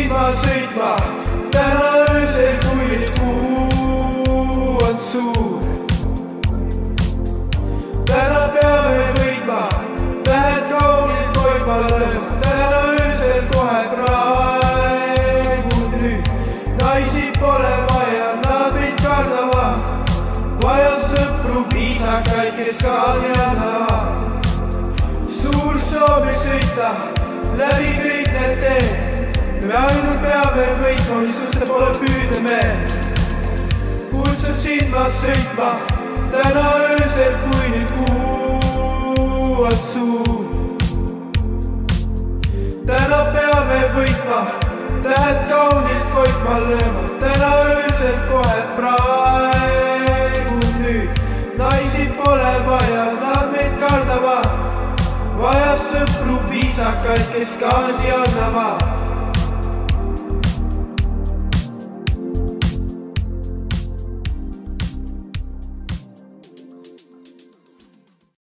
ma sõitma täna öösel, kui nüüd kuu on suur. Täna peame võitma, tähed kaunilt koitma lööma, täna öösel kohe praegu nüüd. Naisi pole vaja, nad meid kardavad, vaja sõpru piisakaid, kes gaasi annavad. Suur soov sõita läbi kõik need teed, me ainult peame võitma, mis suste pole püüde meel. Kutsusin ma sõitma täna öösel, kui nüüd kuu on suur. Täna peame võitma, tähed kaunilt koitma lööma, täna öösel kohe praegu nüüd. Naisi pole vaja, nad meid kardavad, vaja sõpru piisakaid, kes gaasi annavad.